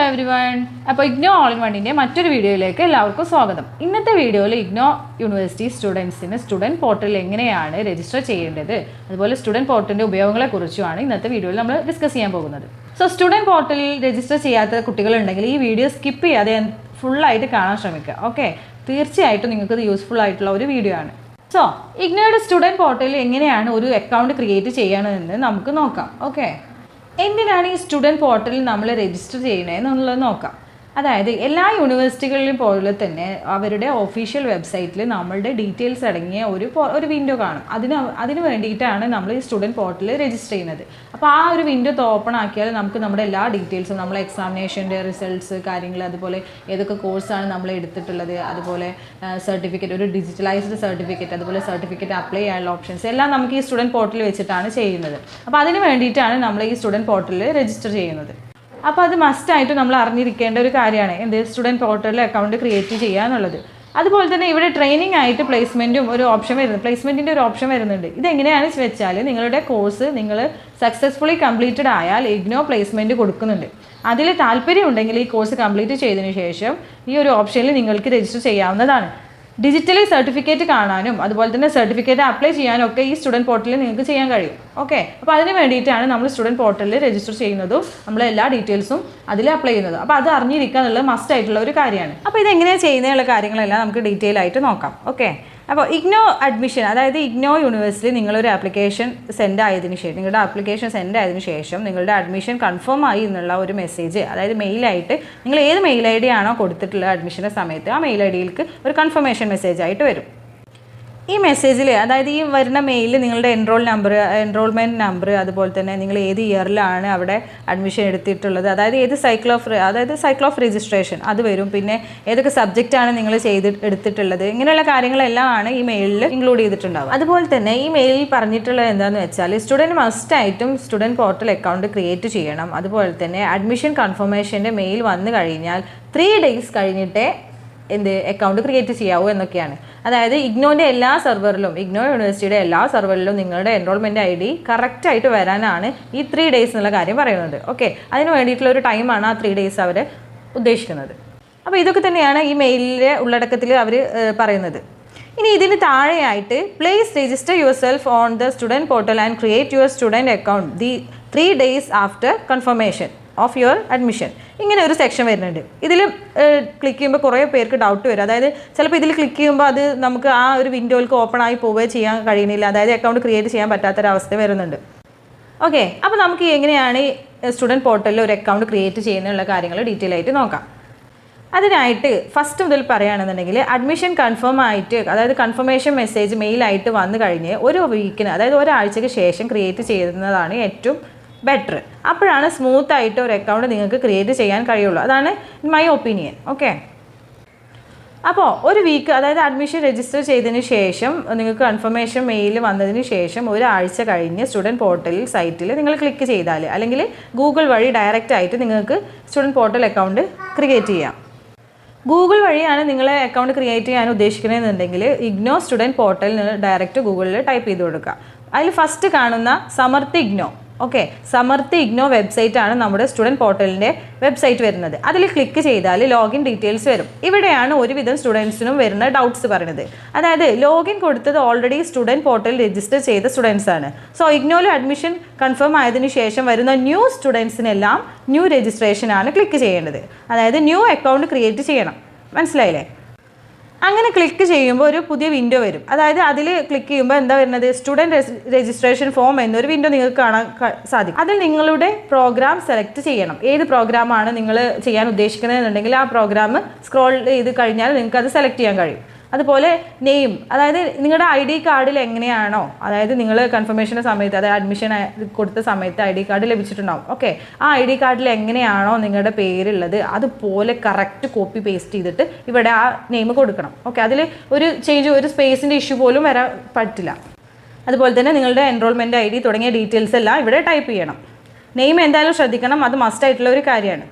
Everyone. അപ്പോൾ IGNOU all in വണ്ണിൻ്റെ മറ്റൊരു വീഡിയോയിലേക്ക് എല്ലാവർക്കും സ്വാഗതം. ഇന്നത്തെ വീഡിയോയിൽ ഇഗ്നോ യൂണിവേഴ്സിറ്റി സ്റ്റുഡൻസിന് സ്റ്റുഡൻറ്റ് പോർട്ടലിൽ എങ്ങനെയാണ് രജിസ്റ്റർ ചെയ്യേണ്ടത്, അതുപോലെ സ്റ്റുഡൻറ്റ് പോർട്ടലിൻ്റെ ഉപയോഗങ്ങളെക്കുറിച്ചുമാണ് ഇന്നത്തെ വീഡിയോയിൽ നമ്മൾ ഡിസ്കസ് ചെയ്യാൻ പോകുന്നത്. സോ സ്റ്റുഡൻറ്റ് പോർട്ടലിൽ രജിസ്റ്റർ ചെയ്യാത്ത കുട്ടികളുണ്ടെങ്കിൽ ഈ വീഡിയോ സ്കിപ്പ് ചെയ്യാതെ ഫുള്ളായിട്ട് കാണാൻ ശ്രമിക്കുക. ഓക്കെ, തീർച്ചയായിട്ടും നിങ്ങൾക്ക് ഇത് യൂസ്ഫുൾ ആയിട്ടുള്ള ഒരു വീഡിയോ ആണ്. സോ ഇഗ്നോയുടെ സ്റ്റുഡൻറ്റ് പോർട്ടലിൽ എങ്ങനെയാണ് ഒരു അക്കൗണ്ട് ക്രിയേറ്റ് ചെയ്യണമെന്ന് നമുക്ക് നോക്കാം. ഓക്കെ, എന്തിനാണ് ഈ സ്റ്റുഡൻറ്റ് പോർട്ടലിൽ നമ്മൾ രജിസ്റ്റർ ചെയ്യണത് എന്നുള്ളത് നോക്കാം. അതായത് എല്ലാ യൂണിവേഴ്സിറ്റികളിലും പോലെ തന്നെ അവരുടെ ഒഫീഷ്യൽ വെബ്സൈറ്റിൽ നമ്മളുടെ ഡീറ്റെയിൽസ് അടങ്ങിയ ഒരു വിൻഡോ കാണും. അതിന് വേണ്ടിയിട്ടാണ് നമ്മൾ ഈ സ്റ്റുഡൻറ്റ് പോർട്ടലിൽ രജിസ്റ്റർ ചെയ്യുന്നത്. അപ്പോൾ ആ ഒരു വിൻഡോ ഓപ്പൺ ആക്കിയാൽ നമുക്ക് നമ്മുടെ എല്ലാ ഡീറ്റെയിൽസും, നമ്മളെ എക്സാമിനേഷൻ്റെ റിസൾട്ട്സ്, കാര്യങ്ങൾ, അതുപോലെ ഏതൊക്കെ കോഴ്സാണ് നമ്മൾ എടുത്തിട്ടുള്ളത്, അതുപോലെ സർട്ടിഫിക്കറ്റ്, ഒരു ഡിജിറ്റലൈസ്ഡ് സർട്ടിഫിക്കറ്റ്, അതുപോലെ സർട്ടിഫിക്കറ്റ് അപ്ലൈ ചെയ്യാനുള്ള ഓപ്ഷൻസ് എല്ലാം നമുക്ക് ഈ സ്റ്റുഡൻറ്റ് പോർട്ടലിൽ വെച്ചിട്ടാണ് ചെയ്യുന്നത്. അപ്പോൾ അതിന് വേണ്ടിയിട്ടാണ് നമ്മൾ ഈ സ്റ്റുഡൻറ്റ് പോർട്ടലിൽ രജിസ്റ്റർ ചെയ്യുന്നത്. അപ്പോൾ അത് മസ്റ്റായിട്ട് നമ്മൾ അറിഞ്ഞിരിക്കേണ്ട ഒരു കാര്യമാണ് എന്ത്, സ്റ്റുഡൻറ്റ് പോർട്ടലിൽ അക്കൗണ്ട് ക്രിയേറ്റ് ചെയ്യുക എന്നുള്ളത്. അതുപോലെ തന്നെ ഇവിടെ ട്രെയിനിങ് ആയിട്ട് പ്ലേസ്മെൻറ്റും ഒരു ഓപ്ഷൻ വരുന്നത്, പ്ലേസ്മെൻറ്റിൻ്റെ ഒരു ഓപ്ഷൻ വരുന്നുണ്ട്. ഇതെങ്ങനെയാണെന്ന് വെച്ചാൽ നിങ്ങളുടെ കോഴ്സ് നിങ്ങൾ സക്സസ്ഫുള്ളി കംപ്ലീറ്റഡ് ആയാൽ ഇഗ്നോ പ്ലേസ്മെൻറ്റ് കൊടുക്കുന്നുണ്ട്. അതിൽ താല്പര്യം ഉണ്ടെങ്കിൽ ഈ കോഴ്സ് കംപ്ലീറ്റ് ചെയ്തതിന് ശേഷം ഈ ഒരു ഓപ്ഷനിൽ നിങ്ങൾക്ക് രജിസ്റ്റർ ചെയ്യാവുന്നതാണ്. ഡിജിറ്റലി സർട്ടിഫിക്കറ്റ് കാണാനും അതുപോലെ തന്നെ സർട്ടിഫിക്കറ്റ് അപ്ലൈ ചെയ്യാനും ഒക്കെ ഈ സ്റ്റുഡൻറ്റ് പോർട്ടലിൽ നിങ്ങൾക്ക് ചെയ്യാൻ കഴിയും. ഓക്കെ, അപ്പോൾ അതിന് വേണ്ടിയിട്ടാണ് നമ്മൾ സ്റ്റുഡൻറ്റ് പോർട്ടലിൽ രജിസ്റ്റർ ചെയ്യുന്നതും നമ്മൾ എല്ലാ ഡീറ്റെയിൽസും അതിൽ അപ്ലൈ ചെയ്യുന്നതും. അപ്പോൾ അത് അറിഞ്ഞിരിക്കുക എന്നുള്ളത് മസ്റ്റ് ആയിട്ടുള്ള ഒരു കാര്യമാണ്. അപ്പോൾ ഇതെങ്ങനെയാണ് ചെയ്യുന്നതിനുള്ള കാര്യങ്ങളെല്ലാം നമുക്ക് ഡീറ്റെയിൽ ആയിട്ട് നോക്കാം. ഓക്കെ, അപ്പോൾ ഇഗ്നോ അഡ്മിഷൻ, അതായത് ഇഗ്നോ യൂണിവേഴ്സിറ്റി നിങ്ങളൊരു ആപ്ലിക്കേഷൻ സെൻഡ് ആയതിനു ശേഷം, നിങ്ങളുടെ ആപ്ലിക്കേഷൻ സെൻഡ് ആയതിനു ശേഷം നിങ്ങളുടെ അഡ്മിഷൻ കൺഫേം ആയി എന്നുള്ള ഒരു മെസ്സേജ്, അതായത് മെയിലായിട്ട് നിങ്ങൾ ഏത് മെയിൽ ഐ ഡി ആണോ കൊടുത്തിട്ടുള്ളത് അഡ്മിഷൻ്റെ സമയത്ത് ആ മെയിൽ ഐ ഡിയിലേക്ക് ഒരു കൺഫർമേഷൻ മെസ്സേജ് ആയിട്ട് വരും. ഈ മെസ്സേജിൽ, അതായത് ഈ വരുന്ന മെയിലിൽ നിങ്ങളുടെ എൻറോൾമെൻറ്റ് നമ്പർ, അതുപോലെ തന്നെ നിങ്ങൾ ഏത് ഇയറിലാണ് അവിടെ അഡ്മിഷൻ എടുത്തിട്ടുള്ളത്, അതായത് സൈക്കിൾ ഓഫ് രജിസ്ട്രേഷൻ അത് വരും. പിന്നെ ഏതൊക്കെ സബ്ജക്റ്റാണ് നിങ്ങൾ എടുത്തിട്ടുള്ളത്, ഇങ്ങനെയുള്ള കാര്യങ്ങളെല്ലാം ആണ് ഈ മെയിലിൽ ഇൻക്ലൂഡ് ചെയ്തിട്ടുണ്ടാവും. അതുപോലെ തന്നെ ഈ മെയിലിൽ പറഞ്ഞിട്ടുള്ളത് എന്താണെന്ന് വെച്ചാൽ സ്റ്റുഡൻറ്റ് മസ്റ്റായിട്ടും സ്റ്റുഡൻറ്റ് പോർട്ടൽ അക്കൗണ്ട് ക്രിയേറ്റ് ചെയ്യണം. അതുപോലെ തന്നെ അഡ്മിഷൻ കൺഫർമേഷൻ്റെ മെയിൽ വന്നു കഴിഞ്ഞാൽ 3 days കഴിഞ്ഞിട്ടേ അക്കൗണ്ട് ക്രിയേറ്റ് ചെയ്യാവൂ എന്നൊക്കെയാണ്. അതായത് ഇഗ്നോൻ്റെ എല്ലാ സെർവറിലും, ഇഗ്നോ യൂണിവേഴ്സിറ്റിയുടെ എല്ലാ സെർവറിലും നിങ്ങളുടെ എൻറോൾമെൻറ്റ് ഐ ഡി കറക്റ്റായിട്ട് വരാനാണ് ഈ 3 days എന്നുള്ള കാര്യം പറയുന്നത്. ഓക്കെ, അതിന് വേണ്ടിയിട്ടുള്ള ഒരു ടൈമാണ് ആ 3 days അവർ ഉദ്ദേശിക്കുന്നത്. അപ്പോൾ ഇതൊക്കെ തന്നെയാണ് ഈ മെയിലിലെ ഉള്ളടക്കത്തിൽ അവർ പറയുന്നത്. ഇനി ഇതിന് താഴെയായിട്ട് please register your self on the student portal and create your student account 3 days after confirmation of your admission, ഇങ്ങനെ ഒരു സെക്ഷൻ വരുന്നുണ്ട്. ഇതിൽ ക്ലിക്ക് ചെയ്യുമ്പോൾ കുറേ പേർക്ക് ഡൗട്ട് വരും. അതായത് ചിലപ്പോൾ ഇതിൽ ക്ലിക്ക് ചെയ്യുമ്പോൾ അത് നമുക്ക് ആ ഒരു വിൻഡോയിലേക്ക് ഓപ്പൺ ആയി പോവുകയോ ചെയ്യാൻ കഴിയുന്നില്ല, അതായത് അക്കൗണ്ട് ക്രിയേറ്റ് ചെയ്യാൻ പറ്റാത്തൊരവസ്ഥ വരുന്നുണ്ട്. ഓക്കെ, അപ്പോൾ നമുക്ക് എങ്ങനെയാണ് ഈ സ്റ്റുഡൻറ്റ് പോർട്ടലിൽ ഒരു അക്കൗണ്ട് ക്രിയേറ്റ് ചെയ്യുന്നതിനുള്ള കാര്യങ്ങൾ ഡീറ്റെയിൽ ആയിട്ട് നോക്കാം. അതിനായിട്ട് ഫസ്റ്റ് മുതൽ പറയുകയാണെന്നുണ്ടെങ്കിൽ അഡ്മിഷൻ കൺഫേം ആയിട്ട്, അതായത് കൺഫർമേഷൻ മെസ്സേജ് മെയിലായിട്ട് വന്നു കഴിഞ്ഞ് ഒരു വീക്കിന്, അതായത് ഒരാഴ്ചയ്ക്ക് ശേഷം ക്രിയേറ്റ് ചെയ്യുന്നതാണ് ഏറ്റവും ബെറ്റർ. അപ്പോഴാണ് സ്മൂത്ത് ആയിട്ട് ഒരു അക്കൗണ്ട് നിങ്ങൾക്ക് ക്രിയേറ്റ് ചെയ്യാൻ കഴിയുള്ളൂ. അതാണ് മൈ ഒപ്പീനിയൻ. ഓക്കെ, അപ്പോൾ ഒരു വീക്ക്, അതായത് അഡ്മിഷൻ രജിസ്റ്റർ ചെയ്തതിന് ശേഷം നിങ്ങൾക്ക് കൺഫർമേഷൻ മെയിൽ വന്നതിന് ശേഷം ഒരാഴ്ച കഴിഞ്ഞ് സ്റ്റുഡൻറ്റ് പോർട്ടൽ സൈറ്റിൽ നിങ്ങൾ ക്ലിക്ക് ചെയ്താൽ, അല്ലെങ്കിൽ ഗൂഗിൾ വഴി ഡയറക്റ്റ് ആയിട്ട് നിങ്ങൾക്ക് സ്റ്റുഡൻറ്റ് പോർട്ടൽ അക്കൗണ്ട് ക്രിയേറ്റ് ചെയ്യാം. ഗൂഗിൾ വഴിയാണ് നിങ്ങൾ അക്കൗണ്ട് ക്രിയേറ്റ് ചെയ്യാൻ ഉദ്ദേശിക്കുന്നതെന്നുണ്ടെങ്കിൽ ഇഗ്നോ സ്റ്റുഡൻറ്റ് പോർട്ടലിൽ ഡയറക്റ്റ് ഗൂഗിളിൽ ടൈപ്പ് ചെയ്ത് കൊടുക്കുക. അതിൽ ഫസ്റ്റ് കാണുന്ന സമർത്ഥ് ഇഗ്നോ, ഓക്കെ, സമർത്ഥ് ഇഗ്നോ വെബ്സൈറ്റ് ആണ് നമ്മുടെ സ്റ്റുഡൻറ്റ് പോർട്ടലിൻ്റെ വെബ്സൈറ്റ് വരുന്നത്. അതിൽ ക്ലിക്ക് ചെയ്താൽ ലോഗിൻ ഡീറ്റെയിൽസ് വരും. ഇവിടെയാണ് ഒരുവിധം സ്റ്റുഡൻസിനും വരുന്ന ഡൗട്ട്സ് പറയുന്നത്. അതായത് ലോഗിൻ കൊടുത്തത് ഓൾറെഡി സ്റ്റുഡൻറ്റ് പോർട്ടലിൽ രജിസ്റ്റർ ചെയ്ത സ്റ്റുഡൻസ് ആണ്. സോ ഇഗ്നോയിൽ അഡ്മിഷൻ കൺഫേം ആയതിനു ശേഷം വരുന്ന ന്യൂ സ്റ്റുഡൻസിനെല്ലാം ന്യൂ രജിസ്ട്രേഷൻ ആണ് ക്ലിക്ക് ചെയ്യേണ്ടത്. അതായത് ന്യൂ അക്കൗണ്ട് ക്രിയേറ്റ് ചെയ്യണം. മനസ്സിലായില്ലേ? അങ്ങനെ ക്ലിക്ക് ചെയ്യുമ്പോൾ ഒരു പുതിയ വിൻഡോ വരും. അതായത് അതിൽ ക്ലിക്ക് ചെയ്യുമ്പോൾ എന്താ വരുന്നത്, സ്റ്റുഡൻറ്റ് രജിസ്ട്രേഷൻ ഫോം എന്നൊരു വിൻഡോ നിങ്ങൾക്ക് കാണാൻ സാധിക്കും. അതിൽ നിങ്ങളുടെ പ്രോഗ്രാം സെലക്ട് ചെയ്യണം. ഏത് പ്രോഗ്രാമാണ് നിങ്ങൾ ചെയ്യാൻ ഉദ്ദേശിക്കുന്നതെന്നുണ്ടെങ്കിൽ ആ പ്രോഗ്രാം സ്ക്രോൾ ചെയ്ത് കഴിഞ്ഞാൽ നിങ്ങൾക്ക് അത് സെലക്ട് ചെയ്യാൻ കഴിയും. അതുപോലെ നെയിം, അതായത് നിങ്ങളുടെ ID കാർഡിൽ എങ്ങനെയാണോ, അതായത് നിങ്ങൾ കൺഫർമേഷൻ്റെ സമയത്ത്, അതായത് അഡ്മിഷൻ കൊടുത്ത സമയത്ത് ID കാർഡ് ലഭിച്ചിട്ടുണ്ടാവും. ഓക്കെ, ആ ID കാർഡിൽ എങ്ങനെയാണോ നിങ്ങളുടെ പേരുള്ളത് അതുപോലെ കറക്റ്റ് കോപ്പി പേസ്റ്റ് ചെയ്തിട്ട് ഇവിടെ ആ നെയിം കൊടുക്കണം. ഓക്കെ, അതിൽ ഒരു ചേഞ്ച്, ഒരു സ്പേസിൻ്റെ ഇഷ്യൂ പോലും വരാൻ പറ്റില്ല. അതുപോലെ തന്നെ നിങ്ങളുടെ എൻറോൾമെൻറ്റ് ID തുടങ്ങിയ ഡീറ്റെയിൽസ് എല്ലാം ഇവിടെ ടൈപ്പ് ചെയ്യണം. നെയിം എന്തായാലും ശ്രദ്ധിക്കണം, അത് മസ്റ്റായിട്ടുള്ള ഒരു കാര്യമാണ്.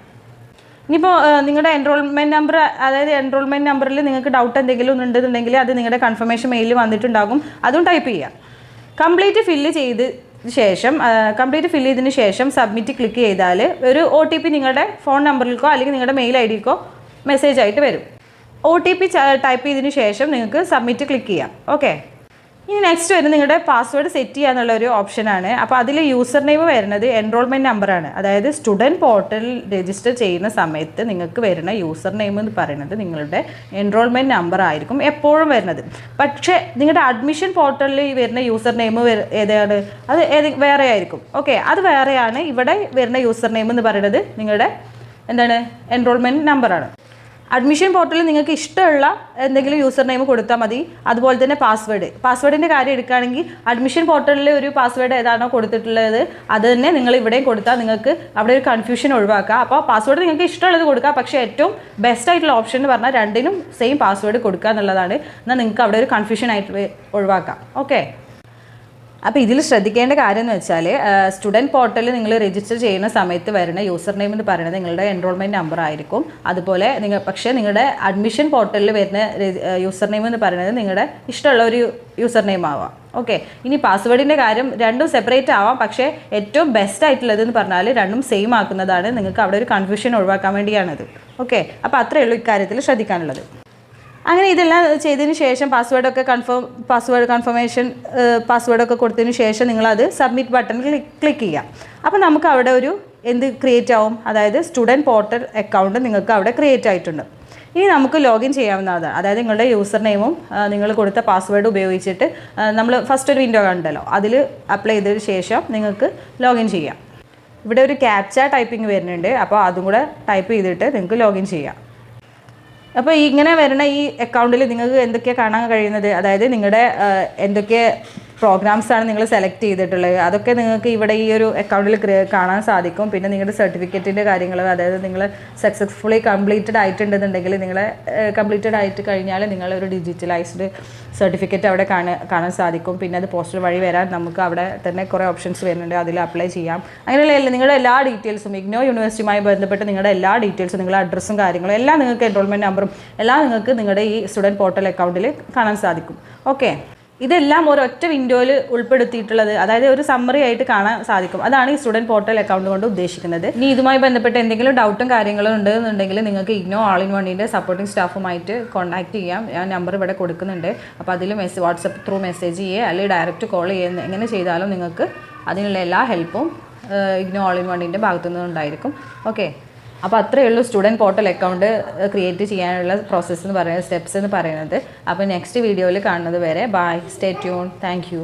ഇനിയിപ്പോൾ നിങ്ങളുടെ എൻറോൾമെൻറ്റ് നമ്പർ, അതായത് എൻറോൾമെൻറ്റ് നമ്പറിൽ നിങ്ങൾക്ക് ഡൗട്ട് എന്തെങ്കിലും ഉണ്ടെന്നുണ്ടെങ്കിൽ അത് നിങ്ങളുടെ കൺഫർമേഷൻ മെയിലിൽ വന്നിട്ടുണ്ടാകും, അതും ടൈപ്പ് ചെയ്യുക. കംപ്ലീറ്റ് ശേഷം കംപ്ലീറ്റ് ഫില്ല് ചെയ്തതിന് ശേഷം സബ്മിറ്റ് ക്ലിക്ക് ചെയ്താൽ ഒരു OTP നിങ്ങളുടെ ഫോൺ നമ്പറിലേക്കോ അല്ലെങ്കിൽ നിങ്ങളുടെ മെയിൽ IDക്കോ മെസ്സേജ് ആയിട്ട് വരും. OTP ടൈപ്പ് ചെയ്തതിന് ശേഷം നിങ്ങൾക്ക് സബ്മിറ്റ് ക്ലിക്ക് ചെയ്യാം. ഓക്കെ, ഇനി നെക്സ്റ്റ് വരുന്നത് നിങ്ങളുടെ പാസ്വേഡ് സെറ്റ് ചെയ്യുക എന്നുള്ളൊരു ഓപ്ഷനാണ്. അപ്പോൾ അതിൽ യൂസർ നെയിം വരുന്നത് എൻറോൾമെൻറ്റ് നമ്പറാണ്. അതായത് സ്റ്റുഡൻറ്റ് പോർട്ടലിൽ രജിസ്റ്റർ ചെയ്യുന്ന സമയത്ത് നിങ്ങൾക്ക് വരുന്ന യൂസർ നെയിം എന്ന് പറയുന്നത് നിങ്ങളുടെ എൻറോൾമെൻറ്റ് നമ്പർ ആയിരിക്കും എപ്പോഴും വരുന്നത്. പക്ഷേ നിങ്ങളുടെ അഡ്മിഷൻ പോർട്ടലിൽ വരുന്ന യൂസർ നെയിം ഏതാണ്, അത് വേറെ ആയിരിക്കും. ഓക്കെ, അത് വേറെയാണ്. ഇവിടെ വരുന്ന യൂസർ നെയിം എന്ന് പറയുന്നത് നിങ്ങളുടെ എന്താണ് എൻറോൾമെൻറ്റ് നമ്പറാണ്. അഡ്മിഷൻ പോർട്ടലിൽ നിങ്ങൾക്ക് ഇഷ്ടമുള്ള എന്തെങ്കിലും യൂസർ നെയിം കൊടുത്താൽ മതി. അതുപോലെ തന്നെ പാസ്വേഡിൻ്റെ കാര്യം എടുക്കുകയാണെങ്കിൽ അഡ്മിഷൻ പോർട്ടലിൽ ഒരു പാസ്വേഡ് ഏതാണോ കൊടുത്തിട്ടുള്ളത് അത് തന്നെ നിങ്ങൾ ഇവിടെയും കൊടുത്താൽ നിങ്ങൾക്ക് അവിടെ ഒരു കൺഫ്യൂഷൻ ഒഴിവാക്കുക. അപ്പോൾ പാസ്വേഡ് നിങ്ങൾക്ക് ഇഷ്ടമുള്ളത് കൊടുക്കുക, പക്ഷേ ഏറ്റവും ബെസ്റ്റ് ആയിട്ടുള്ള ഓപ്ഷൻ എന്ന് പറഞ്ഞാൽ രണ്ടിനും സെയിം പാസ്വേഡ് കൊടുക്കുക എന്നുള്ളതാണ്. എന്നാൽ നിങ്ങൾക്ക് അവിടെ ഒരു കൺഫ്യൂഷൻ ആയിട്ട് ഒഴിവാക്കാം. ഓക്കെ, അപ്പോൾ ഇതിൽ ശ്രദ്ധിക്കേണ്ട കാര്യം എന്ന് വെച്ചാൽ സ്റ്റുഡൻറ്റ് പോർട്ടലിൽ നിങ്ങൾ രജിസ്റ്റർ ചെയ്യുന്ന സമയത്ത് വരുന്ന യൂസർ നെയിം എന്ന് പറയുന്നത് നിങ്ങളുടെ എൻറോൾമെൻറ്റ് നമ്പർ ആയിരിക്കും. അതുപോലെ പക്ഷേ നിങ്ങളുടെ അഡ്മിഷൻ പോർട്ടലിൽ വരുന്ന യൂസർ നെയിം എന്ന് പറയുന്നത് നിങ്ങളുടെ ഇഷ്ടമുള്ള ഒരു യൂസർ നെയിം ആവാം. ഓക്കെ, ഇനി പാസ്വേഡിൻ്റെ കാര്യം രണ്ടും സെപ്പറേറ്റ് ആവാം, പക്ഷേ ഏറ്റവും ബെസ്റ്റ് ആയിട്ടുള്ളത് എന്ന് പറഞ്ഞാൽ രണ്ടും സെയിം ആക്കുന്നതാണ്. നിങ്ങൾക്ക് അവിടെ ഒരു കൺഫ്യൂഷൻ ഒഴിവാക്കാൻ വേണ്ടിയാണത്. ഓക്കെ, അപ്പോൾ അത്രയേ ഉള്ളൂ ഇക്കാര്യത്തിൽ ശ്രദ്ധിക്കാനുള്ളത്. അങ്ങനെ ഇതെല്ലാം ചെയ്തതിന് ശേഷം പാസ്വേഡൊക്കെ കൺഫർമേഷൻ പാസ്വേഡൊക്കെ കൊടുത്തതിന് ശേഷം നിങ്ങളത് സബ്മിറ്റ് ബട്ടൺ ക്ലിക്ക് ചെയ്യാം. അപ്പോൾ നമുക്ക് അവിടെ ഒരു ക്രിയേറ്റ് ആവും, അതായത് സ്റ്റുഡൻറ്റ് പോർട്ടൽ അക്കൗണ്ട് നിങ്ങൾക്ക് അവിടെ ക്രിയേറ്റ് ആയിട്ടുണ്ട്. ഇനി നമുക്ക് ലോഗിൻ ചെയ്യാവുന്നതാണ്. അതായത് നിങ്ങളുടെ യൂസർ നെയിമും നിങ്ങൾ കൊടുത്ത പാസ്വേഡ് ഉപയോഗിച്ചിട്ട് നമ്മൾ ഫസ്റ്റ് ഒരു വിൻഡോ കണ്ടല്ലോ, അതിൽ അപ്ലൈ ചെയ്തതിന് ശേഷം നിങ്ങൾക്ക് ലോഗിൻ ചെയ്യാം. ഇവിടെ ഒരു ക്യാപ്ച ടൈപ്പിംഗ് വരുന്നുണ്ട്, അപ്പോൾ അതും കൂടെ ടൈപ്പ് ചെയ്തിട്ട് നിങ്ങൾക്ക് ലോഗിൻ ചെയ്യാം. അപ്പോൾ ഇങ്ങനെ വരുന്ന ഈ അക്കൗണ്ടിൽ നിങ്ങൾക്ക് എന്തൊക്കെയാണ് കാണാൻ കഴിയുന്നത്, അതായത് നിങ്ങളുടെ എന്തൊക്കെ പ്രോഗ്രാംസാണ് നിങ്ങൾ സെലക്ട് ചെയ്തിട്ടുള്ളത് അതൊക്കെ നിങ്ങൾക്ക് ഇവിടെ ഈ ഒരു അക്കൗണ്ടിൽ കാണാൻ സാധിക്കും. പിന്നെ നിങ്ങളുടെ സർട്ടിഫിക്കറ്റിൻ്റെ കാര്യങ്ങൾ, അതായത് നിങ്ങൾ സക്സസ്ഫുള്ളി കംപ്ലീറ്റഡ് ആയിട്ടുണ്ടെന്നുണ്ടെങ്കിൽ നിങ്ങൾ കംപ്ലീറ്റഡ് ആയിട്ട് കഴിഞ്ഞാൽ നിങ്ങളൊരു ഡിജിറ്റലൈസ്ഡ് സർട്ടിഫിക്കറ്റ് അവിടെ കാണാൻ സാധിക്കും. പിന്നെ അത് പോസ്റ്റൽ വഴി വരാൻ നമുക്ക് അവിടെ തന്നെ കുറേ ഓപ്ഷൻസ് വരുന്നുണ്ട്, അതിൽ അപ്ലൈ ചെയ്യാം. അങ്ങനെയുള്ള നിങ്ങളുടെ എല്ലാ ഡീറ്റെയിൽസും ഇഗ്നോ യൂണിവേഴ്സിറ്റിയുമായി ബന്ധപ്പെട്ട് നിങ്ങളുടെ എല്ലാ ഡീറ്റെയിൽസും, നിങ്ങളുടെ അഡ്രസ്സും കാര്യങ്ങളും എല്ലാം നിങ്ങൾക്ക് എൻറോൾമെൻറ്റ് നമ്പറും എല്ലാം നിങ്ങൾക്ക് നിങ്ങളുടെ ഈ സ്റ്റുഡൻറ്റ് പോർട്ടൽ അക്കൗണ്ടിൽ കാണാൻ സാധിക്കും. ഓക്കെ, ഇതെല്ലാം ഒരൊറ്റ വിൻഡോയിൽ ഉൾപ്പെടുത്തിയിട്ടുള്ളത്, അതായത് ഒരു സമ്മറി ആയിട്ട് കാണാൻ സാധിക്കും. അതാണ് ഈ സ്റ്റുഡൻറ്റ് പോർട്ടൽ അക്കൗണ്ട് കൊണ്ട് ഉദ്ദേശിക്കുന്നത്. ഇനി ഇതുമായി ബന്ധപ്പെട്ട് എന്തെങ്കിലും ഡൗട്ടും കാര്യങ്ങളും ഉണ്ടെന്നുണ്ടെങ്കിൽ നിങ്ങൾക്ക് ഇഗ്നോ ഓൾ ഇൻ വണ്ണിൻ്റെ സപ്പോർട്ടിംഗ് സ്റ്റാഫുമായിട്ട് കോൺടാക്ട് ചെയ്യാം. ഞാൻ നമ്പർ ഇവിടെ കൊടുക്കുന്നുണ്ട്. അപ്പോൾ അതിൽ വാട്സപ്പ് ത്രൂ മെസ്സേജ് ചെയ്യുക അല്ലെങ്കിൽ ഡയറക്റ്റ് കോൾ ചെയ്യുക, എങ്ങനെ ചെയ്താലും നിങ്ങൾക്ക് അതിനുള്ള എല്ലാ ഹെൽപ്പും ഇഗ്നോ ഓൾ ഇൻ വണ്ണിൻ്റെ ഭാഗത്തുനിന്ന് ഉണ്ടായിരിക്കും. ഓക്കെ, അപ്പോൾ അത്രയേ ഉള്ളൂ സ്റ്റുഡൻറ്റ് പോർട്ടൽ അക്കൗണ്ട് ക്രിയേറ്റ് ചെയ്യാനുള്ള പ്രോസസ്സ് എന്ന് പറയുന്നത്, സ്റ്റെപ്സ് എന്ന് പറയുന്നത്. അപ്പോൾ നെക്സ്റ്റ് വീഡിയോയിൽ കാണുന്നത് വരെ bye, stay tune, thank U.